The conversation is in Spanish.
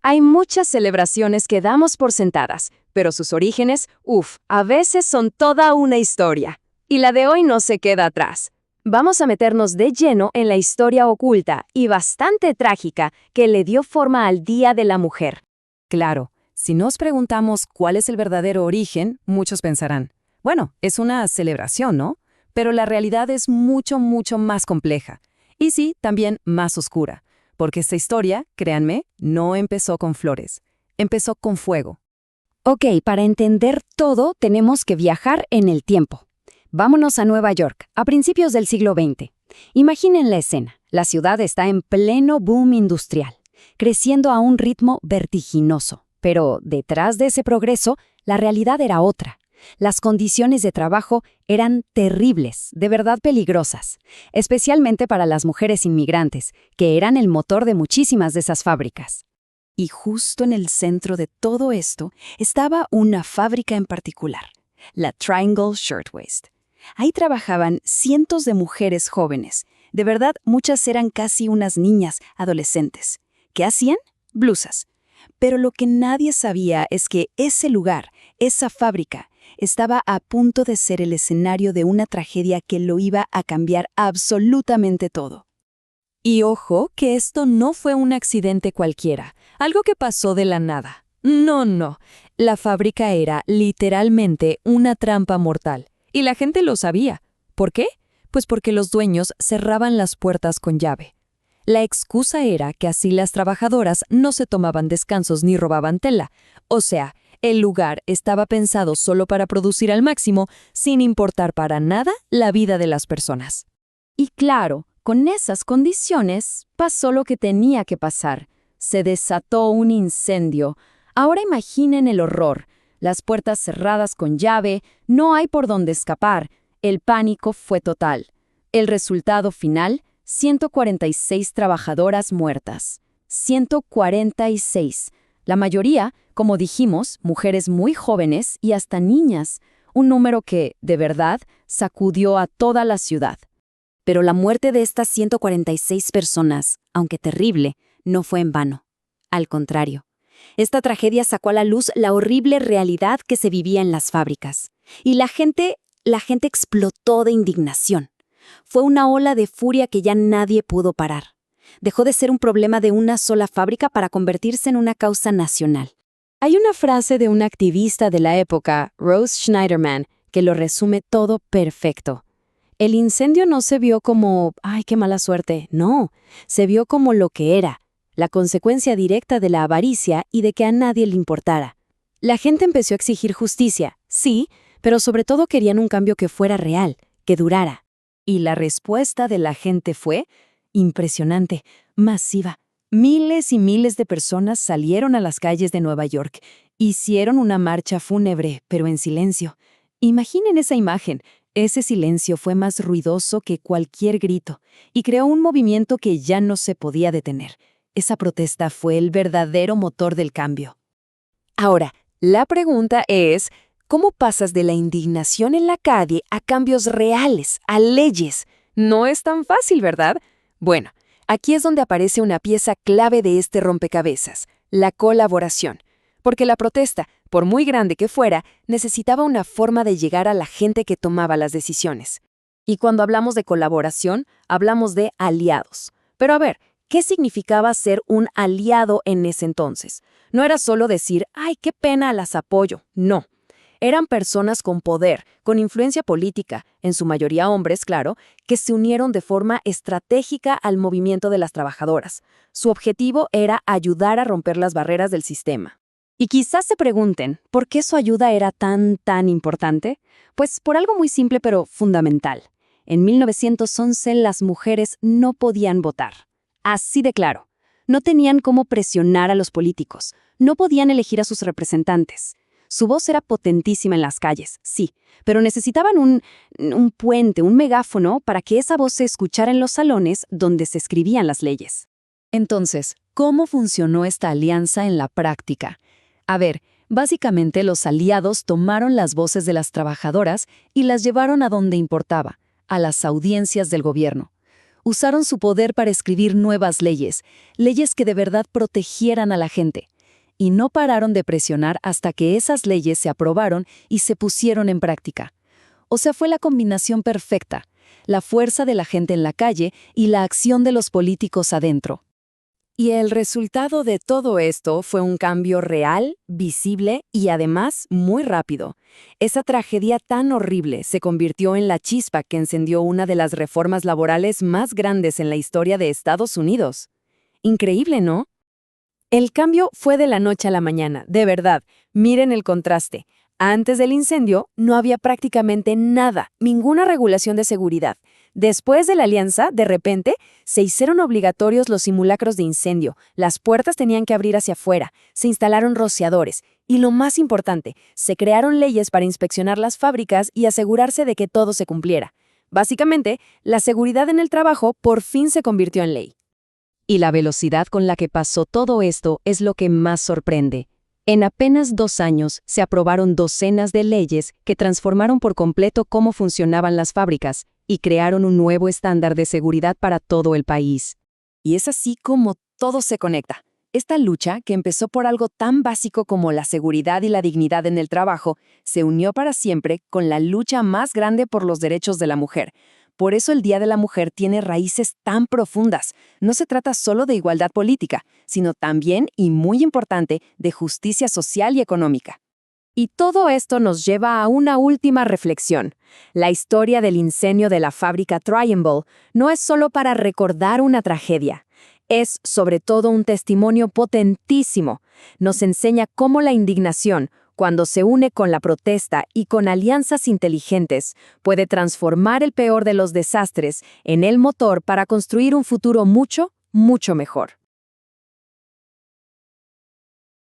Hay muchas celebraciones que damos por sentadas, pero sus orígenes, a veces son toda una historia. Y la de hoy no se queda atrás. Vamos a meternos de lleno en la historia oculta y bastante trágica que le dio forma al Día de la Mujer. Claro, si nos preguntamos cuál es el verdadero origen, muchos pensarán, bueno, es una celebración, ¿no? Pero la realidad es mucho, mucho más compleja. Y sí, también más oscura. Porque esta historia, créanme, no empezó con flores. Empezó con fuego. Ok, para entender todo tenemos que viajar en el tiempo. Vámonos a Nueva York, a principios del siglo XX. Imaginen la escena. La ciudad está en pleno boom industrial, creciendo a un ritmo vertiginoso. Pero detrás de ese progreso, la realidad era otra. Las condiciones de trabajo eran terribles, de verdad peligrosas, especialmente para las mujeres inmigrantes, que eran el motor de muchísimas de esas fábricas. Y justo en el centro de todo esto estaba una fábrica en particular, la Triangle Shirtwaist. Ahí trabajaban cientos de mujeres jóvenes. De verdad, muchas eran casi unas niñas, adolescentes. ¿Qué hacían? Blusas. Pero lo que nadie sabía es que ese lugar, esa fábrica, estaba a punto de ser el escenario de una tragedia que lo iba a cambiar absolutamente todo. Y ojo que esto no fue un accidente cualquiera, algo que pasó de la nada. No. La fábrica era literalmente una trampa mortal. Y la gente lo sabía. ¿Por qué? Pues porque los dueños cerraban las puertas con llave. La excusa era que así las trabajadoras no se tomaban descansos ni robaban tela. O sea, el lugar estaba pensado solo para producir al máximo, sin importar para nada la vida de las personas. Y claro, con esas condiciones pasó lo que tenía que pasar. Se desató un incendio. Ahora imaginen el horror. Las puertas cerradas con llave, no hay por dónde escapar. El pánico fue total. El resultado final, 146 trabajadoras muertas. 146. La mayoría, como dijimos, mujeres muy jóvenes y hasta niñas. Un número que, de verdad, sacudió a toda la ciudad. Pero la muerte de estas 146 personas, aunque terrible, no fue en vano. Al contrario, esta tragedia sacó a la luz la horrible realidad que se vivía en las fábricas. Y la gente explotó de indignación. Fue una ola de furia que ya nadie pudo parar. Dejó de ser un problema de una sola fábrica para convertirse en una causa nacional. Hay una frase de una activista de la época, Rose Schneiderman, que lo resume todo perfecto. El incendio no se vio como, ¡ay, qué mala suerte! No, se vio como lo que era, la consecuencia directa de la avaricia y de que a nadie le importara. La gente empezó a exigir justicia, sí, pero sobre todo querían un cambio que fuera real, que durara. Y la respuesta de la gente fue impresionante, masiva. Miles y miles de personas salieron a las calles de Nueva York. Hicieron una marcha fúnebre, pero en silencio. Imaginen esa imagen. Ese silencio fue más ruidoso que cualquier grito y creó un movimiento que ya no se podía detener. Esa protesta fue el verdadero motor del cambio. Ahora, la pregunta es, ¿cómo pasas de la indignación en la calle a cambios reales, a leyes? No es tan fácil, ¿verdad? Bueno, aquí es donde aparece una pieza clave de este rompecabezas, la colaboración. Porque la protesta, por muy grande que fuera, necesitaba una forma de llegar a la gente que tomaba las decisiones. Y cuando hablamos de colaboración, hablamos de aliados. Pero a ver, ¿qué significaba ser un aliado en ese entonces? No era solo decir, ¡ay, qué pena, las apoyo! No. Eran personas con poder, con influencia política, en su mayoría hombres, claro, que se unieron de forma estratégica al movimiento de las trabajadoras. Su objetivo era ayudar a romper las barreras del sistema. Y quizás se pregunten, ¿por qué su ayuda era tan importante? Pues por algo muy simple pero fundamental. En 1911 las mujeres no podían votar. Así de claro. No tenían cómo presionar a los políticos. No podían elegir a sus representantes. Su voz era potentísima en las calles, sí, pero necesitaban un puente, un megáfono para que esa voz se escuchara en los salones donde se escribían las leyes. Entonces, ¿cómo funcionó esta alianza en la práctica? A ver, básicamente los aliados tomaron las voces de las trabajadoras y las llevaron a donde importaba, a las audiencias del gobierno. Usaron su poder para escribir nuevas leyes, leyes que de verdad protegieran a la gente, y no pararon de presionar hasta que esas leyes se aprobaron y se pusieron en práctica. O sea, fue la combinación perfecta, la fuerza de la gente en la calle y la acción de los políticos adentro. Y el resultado de todo esto fue un cambio real, visible y además muy rápido. Esa tragedia tan horrible se convirtió en la chispa que encendió una de las reformas laborales más grandes en la historia de Estados Unidos. Increíble, ¿no? El cambio fue de la noche a la mañana, de verdad. Miren el contraste. Antes del incendio no había prácticamente nada, ninguna regulación de seguridad. Después de la alianza, de repente, se hicieron obligatorios los simulacros de incendio, las puertas tenían que abrir hacia afuera, se instalaron rociadores y lo más importante, se crearon leyes para inspeccionar las fábricas y asegurarse de que todo se cumpliera. Básicamente, la seguridad en el trabajo por fin se convirtió en ley. Y la velocidad con la que pasó todo esto es lo que más sorprende. En apenas 2 años se aprobaron docenas de leyes que transformaron por completo cómo funcionaban las fábricas y crearon un nuevo estándar de seguridad para todo el país. Y es así como todo se conecta. Esta lucha, que empezó por algo tan básico como la seguridad y la dignidad en el trabajo, se unió para siempre con la lucha más grande por los derechos de la mujer. Por eso el Día de la Mujer tiene raíces tan profundas. No se trata solo de igualdad política, sino también, y muy importante, de justicia social y económica. Y todo esto nos lleva a una última reflexión. La historia del incendio de la fábrica Triangle no es solo para recordar una tragedia. Es, sobre todo, un testimonio potentísimo. Nos enseña cómo la indignación, cuando se une con la protesta y con alianzas inteligentes, puede transformar el peor de los desastres en el motor para construir un futuro mucho, mucho mejor.